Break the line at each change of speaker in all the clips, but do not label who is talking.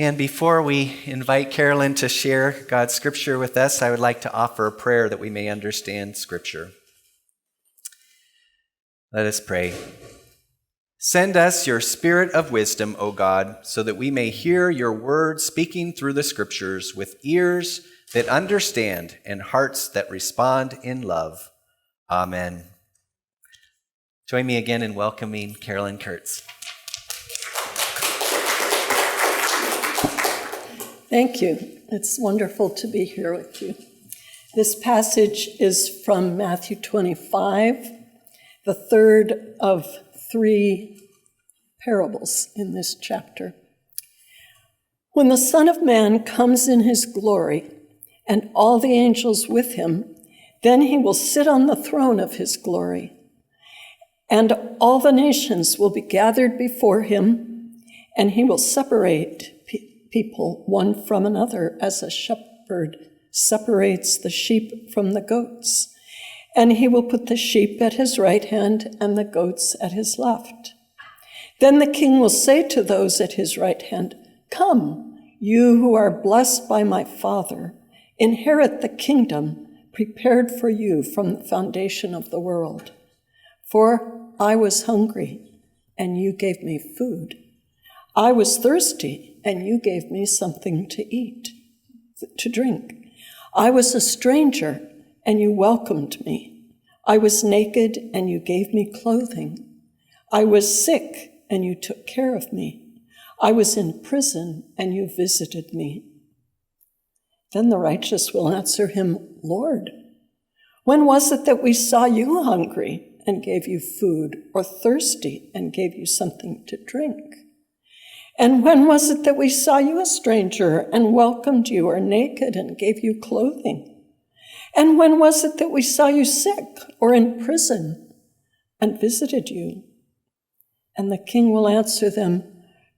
And before we invite Carolyn to share God's scripture with us, I would like to offer a prayer that we may understand scripture. Let us pray. Send us your spirit of wisdom, O God, so that we may hear your word speaking through the scriptures with ears that understand and hearts that respond in love. Amen. Join me again in welcoming Carolyn Kurtz.
Thank you. It's wonderful to be here with you. This passage is from Matthew 25, the third of 3 parables in this chapter. When the Son of Man comes in his glory, and all the angels with him, then he will sit on the throne of his glory. And all the nations will be gathered before him, and he will separate people one from another as a shepherd separates the sheep from the goats. And he will put the sheep at his right hand and the goats at his left. Then the king will say to those at his right hand, "Come, you who are blessed by my Father, inherit the kingdom prepared for you from the foundation of the world. For I was hungry, and you gave me food. I was thirsty, and you gave me something to eat, to drink. I was a stranger, and you welcomed me. I was naked, and you gave me clothing. I was sick, and you took care of me. I was in prison, and you visited me." Then the righteous will answer him, "Lord, when was it that we saw you hungry and gave you food, or thirsty and gave you something to drink? And when was it that we saw you a stranger and welcomed you, or naked and gave you clothing? And when was it that we saw you sick or in prison and visited you?" And the king will answer them,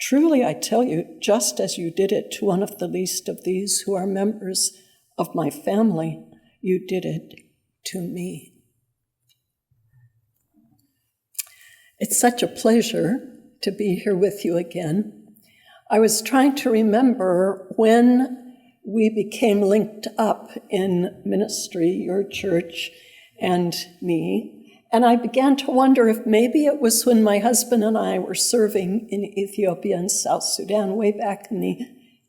"Truly I tell you, just as you did it to one of the least of these who are members of my family, you did it to me." It's such a pleasure to be here with you again. I was trying to remember when we became linked up in ministry, your church and me, and I began to wonder if maybe it was when my husband and I were serving in Ethiopia and South Sudan way back in the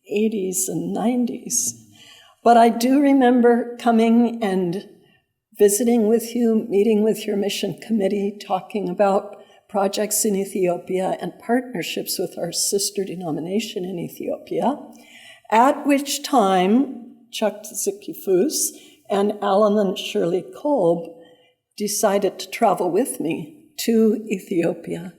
80s and 90s. But I do remember coming and visiting with you, meeting with your mission committee, talking about projects in Ethiopia and partnerships with our sister denomination in Ethiopia, at which time Chuck Zikifus and Alan and Shirley Kolb decided to travel with me to Ethiopia.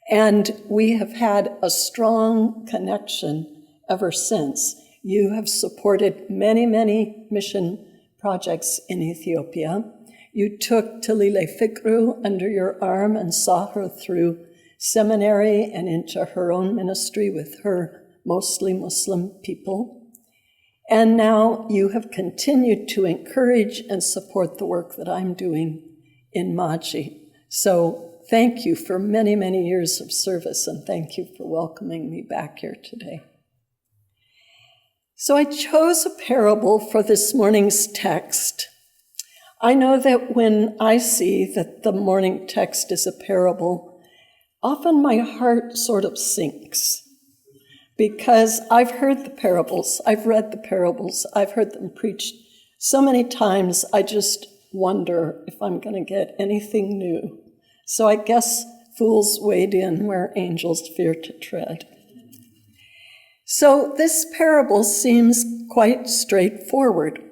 And we have had a strong connection ever since. You have supported many, many mission projects in Ethiopia. You took Talile Fikru under your arm and saw her through seminary and into her own ministry with her mostly Muslim people. And now you have continued to encourage and support the work that I'm doing in Maji. So thank you for many, many years of service, and thank you for welcoming me back here today. So I chose a parable for this morning's text. I know that when I see that the morning text is a parable, often my heart sort of sinks, because I've heard the parables, I've read the parables, I've heard them preached so many times, I just wonder if I'm going to get anything new. So I guess fools wade in where angels fear to tread. So this parable seems quite straightforward.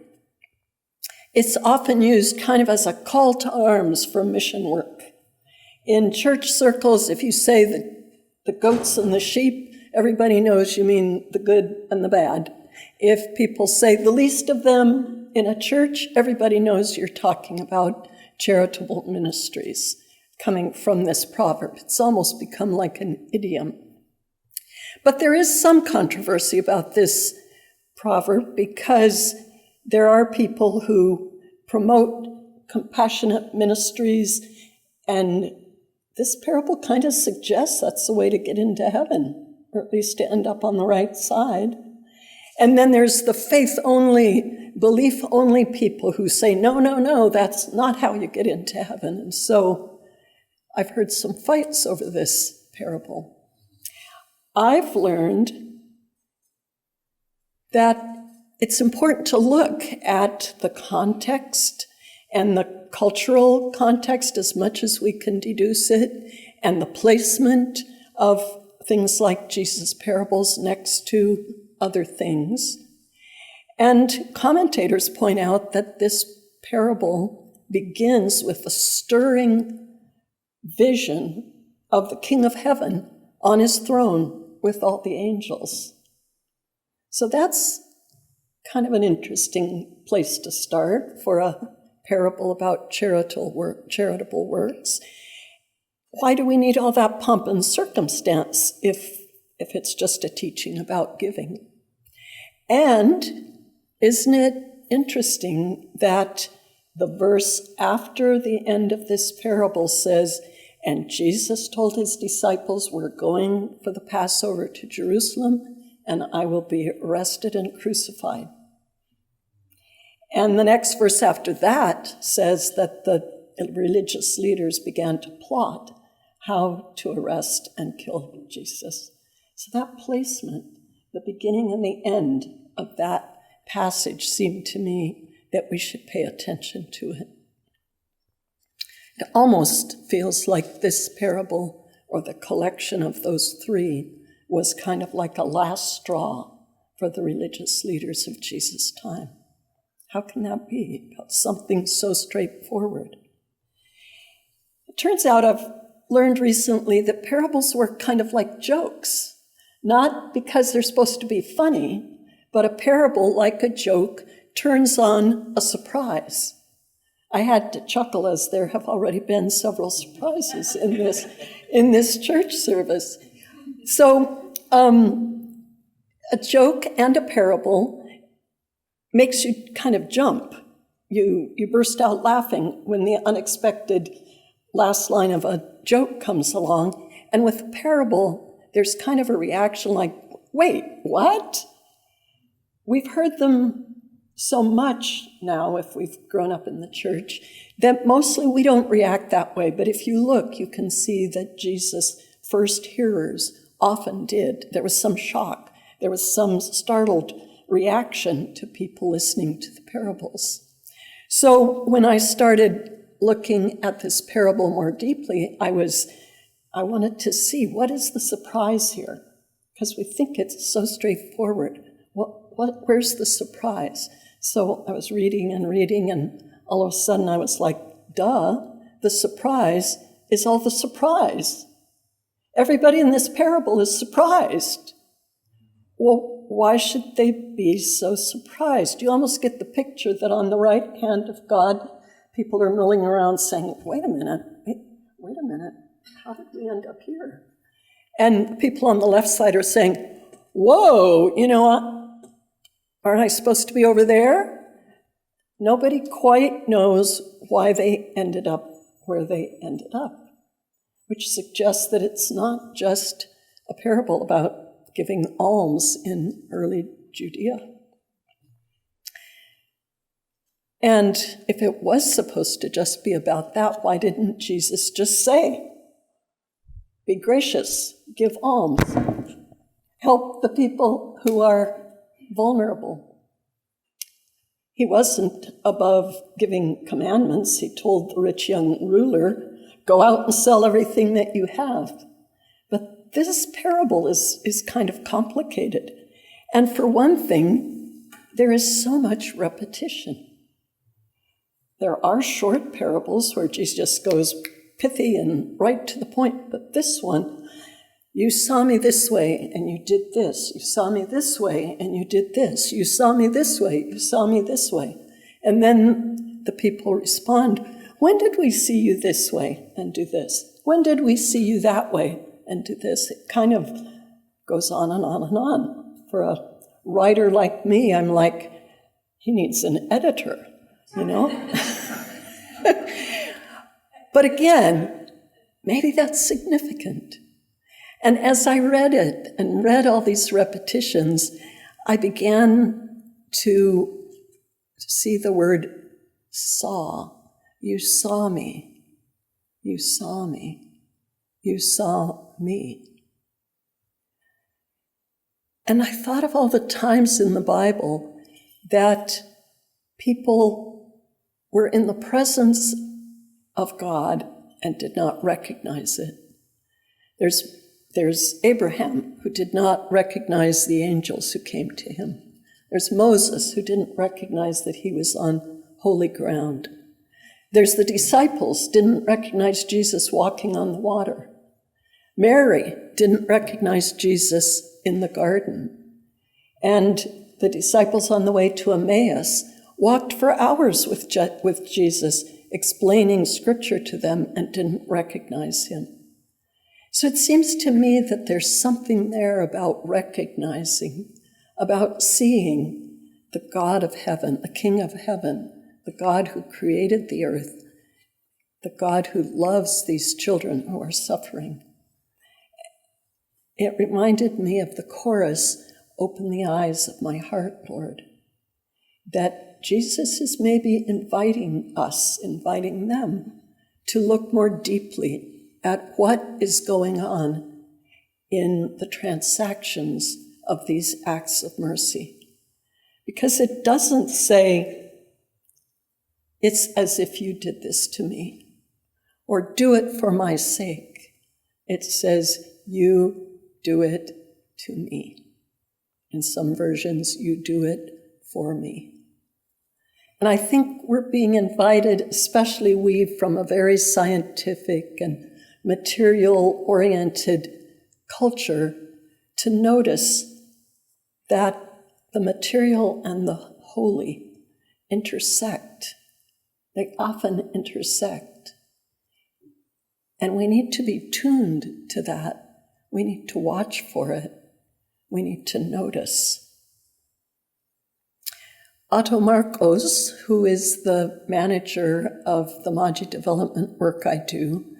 It's often used kind of as a call to arms for mission work. In church circles, if you say the goats and the sheep, everybody knows you mean the good and the bad. If people say the least of them in a church, everybody knows you're talking about charitable ministries coming from this proverb. It's almost become like an idiom. But there is some controversy about this proverb because there are people who promote compassionate ministries, and this parable kind of suggests that's the way to get into heaven. or at least to end up on the right side. And then there's the faith-only, belief-only people who say, no, that's not how you get into heaven. And so I've heard some fights over this parable. I've learned that it's important to look at the context and the cultural context as much as we can deduce it, and the placement of things like Jesus' parables next to other things. And commentators point out that this parable begins with a stirring vision of the King of Heaven on his throne with all the angels. So that's kind of an interesting place to start for a parable about charitable works. Why do we need all that pomp and circumstance if it's just a teaching about giving? And isn't it interesting that the verse after the end of this parable says, and Jesus told his disciples, we're going for the Passover to Jerusalem, and I will be arrested and crucified. And the next verse after that says that the religious leaders began to plot how to arrest and kill Jesus. So that placement, the beginning and the end of that passage, seemed to me that we should pay attention to it. It almost feels like this parable, or the collection of those three, was kind of like a last straw for the religious leaders of Jesus' time. How can that be about something so straightforward? It turns out I've learned recently that parables work kind of like jokes, not because they're supposed to be funny, but a parable, like a joke, turns on a surprise. I had to chuckle as there have already been several surprises in this church service. So a joke and a parable makes you kind of jump. You burst out laughing when the unexpected last line of a joke comes along. And with a parable, there's kind of a reaction like, wait, what? We've heard them so much now, if we've grown up in the church, that mostly we don't react that way. But if you look, you can see that Jesus' first hearers often did. There was some shock. There was some startled reaction to people listening to the parables. So when I started looking at this parable more deeply, I wanted to see, what is the surprise here? Because we think it's so straightforward. Where's the surprise? So I was reading, and all of a sudden I was like, duh, the surprise is all the surprise. Everybody in this parable is surprised. Well, why should they be so surprised? You almost get the picture that on the right hand of God, people are milling around saying, wait a minute, how did we end up here? And people on the left side are saying, whoa, aren't I supposed to be over there? Nobody quite knows why they ended up where they ended up, which suggests that it's not just a parable about giving alms in early Judea. And if it was supposed to just be about that, why didn't Jesus just say, be gracious, give alms, help the people who are vulnerable? He wasn't above giving commandments. He told the rich young ruler, go out and sell everything that you have. But this parable is kind of complicated. And for one thing, there is so much repetition. There are short parables where Jesus goes pithy and right to the point, but this one, you saw me this way and you did this. You saw me this way and you did this. You saw me this way, you saw me this way. And then the people respond, when did we see you this way and do this? When did we see you that way and do this? It kind of goes on and on and on. For a writer like me, I'm like, he needs an editor, But again, maybe that's significant. And as I read it and read all these repetitions, I began to see the word saw. You saw me. You saw me. You saw me. And I thought of all the times in the Bible that people were in the presence of God and did not recognize it. There's Abraham, who did not recognize the angels who came to him. There's Moses, who didn't recognize that he was on holy ground. There's the disciples, didn't recognize Jesus walking on the water. Mary didn't recognize Jesus in the garden. And the disciples on the way to Emmaus walked for hours with Jesus, explaining scripture to them, and didn't recognize him. So it seems to me that there's something there about recognizing, about seeing the God of heaven, the King of heaven, the God who created the earth, the God who loves these children who are suffering. It reminded me of the chorus, "Open the eyes of my heart, Lord," that Jesus is maybe inviting us, inviting them to look more deeply at what is going on in the transactions of these acts of mercy. Because it doesn't say, "It's as if you did this to me," or "do it for my sake." It says, "You do it to me." In some versions, "You do it for me." And I think we're being invited, especially we from a very scientific and material-oriented culture, to notice that the material and the holy intersect. They often intersect. And we need to be tuned to that. We need to watch for it. We need to notice. Otto Marcos, who is the manager of the Maji Development work I do,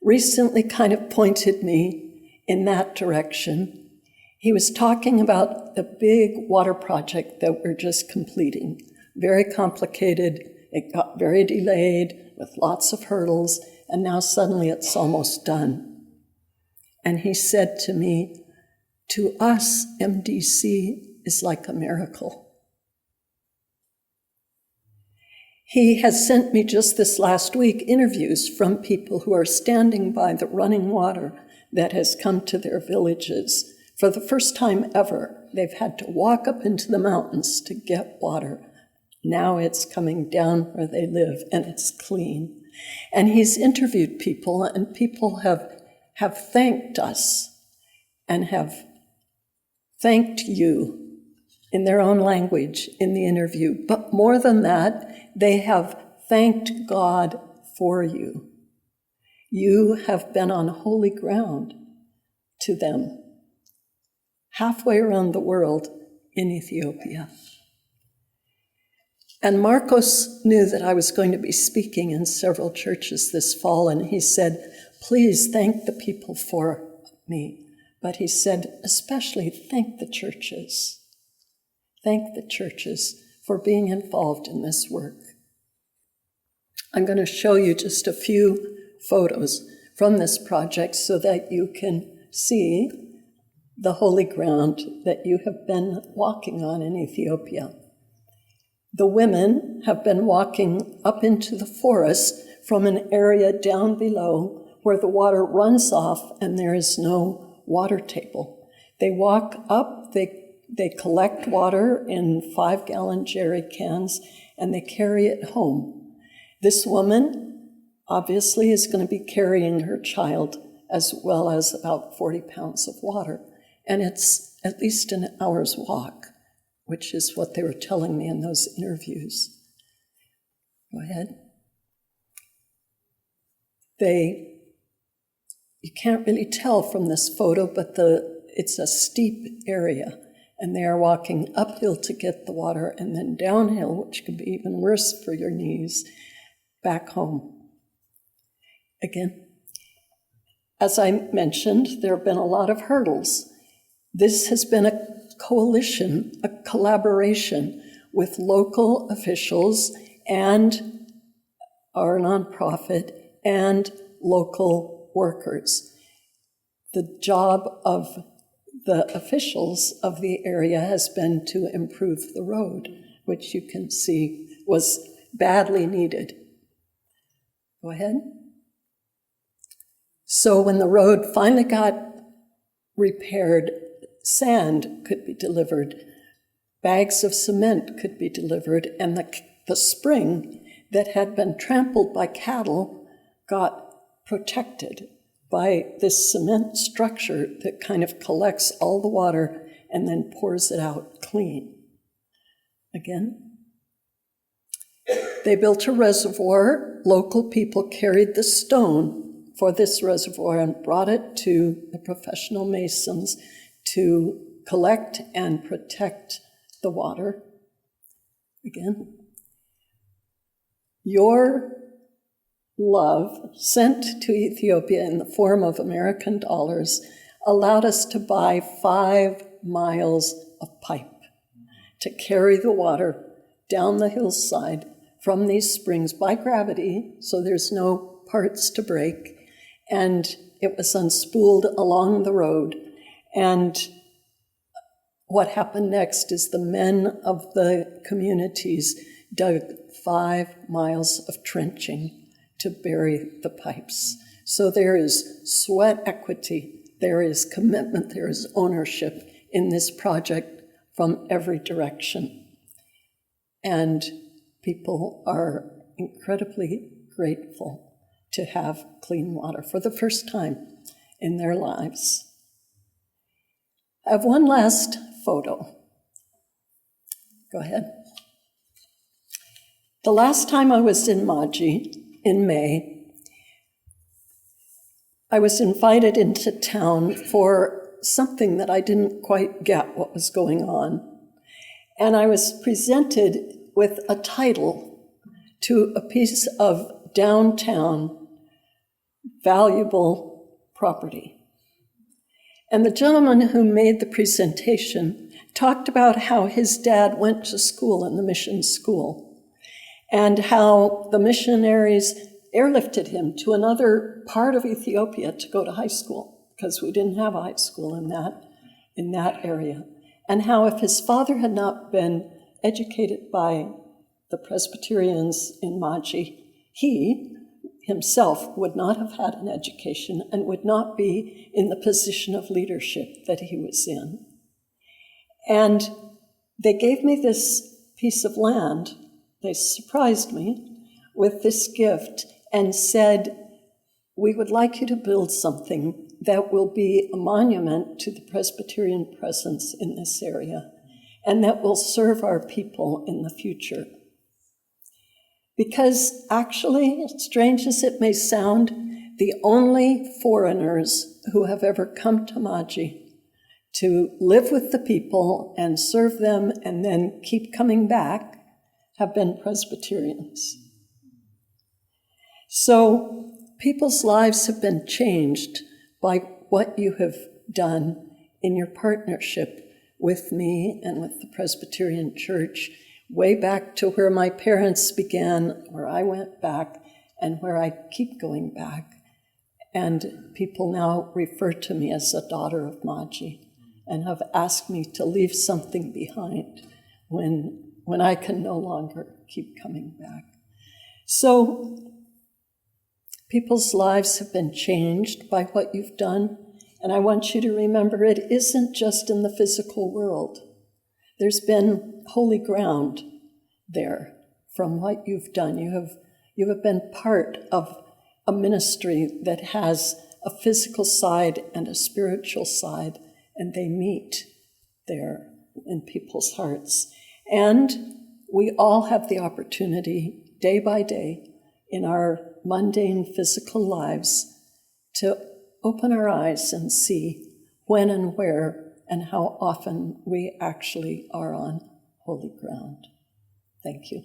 recently kind of pointed me in that direction. He was talking about a big water project that we're just completing. Very complicated. It got very delayed with lots of hurdles, and now suddenly it's almost done. And he said to me, "To us, MDC is like a miracle." He has sent me just this last week interviews from people who are standing by the running water that has come to their villages. For the first time ever, they've had to walk up into the mountains to get water. Now it's coming down where they live, and it's clean. And he's interviewed people, and people have thanked us and have thanked you in their own language in the interview. But more than that, they have thanked God for you. You have been on holy ground to them, halfway around the world in Ethiopia. And Marcos knew that I was going to be speaking in several churches this fall, and he said, "Please thank the people for me." But he said, especially thank the churches. Thank the churches for being involved in this work. I'm going to show you just a few photos from this project so that you can see the holy ground that you have been walking on in Ethiopia. The women have been walking up into the forest from an area down below where the water runs off and there is no water table. They walk up, they collect water in 5-gallon jerry cans, and they carry it home. This woman obviously is going to be carrying her child as well as about 40 pounds of water. And it's at least an hour's walk, which is what they were telling me in those interviews. Go ahead. You can't really tell from this photo, but it's a steep area. And they are walking uphill to get the water and then downhill, which could be even worse for your knees, back home. Again. as I mentioned, there have been a lot of hurdles. This has been a coalition, a collaboration with local officials and our nonprofit and local workers. The job of the officials of the area has been to improve the road, which you can see was badly needed. Go ahead. So when the road finally got repaired, sand could be delivered, bags of cement could be delivered, and the spring that had been trampled by cattle got protected by this cement structure that kind of collects all the water and then pours it out clean. Again. They built a reservoir. Local people carried the stone for this reservoir and brought it to the professional masons to collect and protect the water. Again. Your love, sent to Ethiopia in the form of American dollars, allowed us to buy 5 miles of pipe to carry the water down the hillside from these springs by gravity, so there's no parts to break, and it was unspooled along the road. And what happened next is the men of the communities dug 5 miles of trenching to bury the pipes. So there is sweat equity, there is commitment, there is ownership in this project from every direction. And people are incredibly grateful to have clean water for the first time in their lives. I have one last photo. Go ahead. The last time I was in Maji, in May, I was invited into town for something that I didn't quite get what was going on. And I was presented with a title to a piece of downtown valuable property. And the gentleman who made the presentation talked about how his dad went to school in the mission school and how the missionaries airlifted him to another part of Ethiopia to go to high school, because we didn't have a high school in that area. And how if his father had not been educated by the Presbyterians in Maji, he himself would not have had an education and would not be in the position of leadership that he was in. And they gave me this piece of land. They surprised me with this gift and said, "We would like you to build something that will be a monument to the Presbyterian presence in this area and that will serve our people in the future." Because actually, strange as it may sound, the only foreigners who have ever come to Maji to live with the people and serve them and then keep coming back have been Presbyterians. So people's lives have been changed by what you have done in your partnership with me and with the Presbyterian Church, way back to where my parents began, where I went back, and where I keep going back. And people now refer to me as a daughter of Maji and have asked me to leave something behind when I can no longer keep coming back. So people's lives have been changed by what you've done, and I want you to remember it isn't just in the physical world. There's been holy ground there from what you've done. You have been part of a ministry that has a physical side and a spiritual side, and they meet there in people's hearts. And we all have the opportunity, day by day, in our mundane physical lives, to open our eyes and see when and where and how often we actually are on holy ground. Thank you.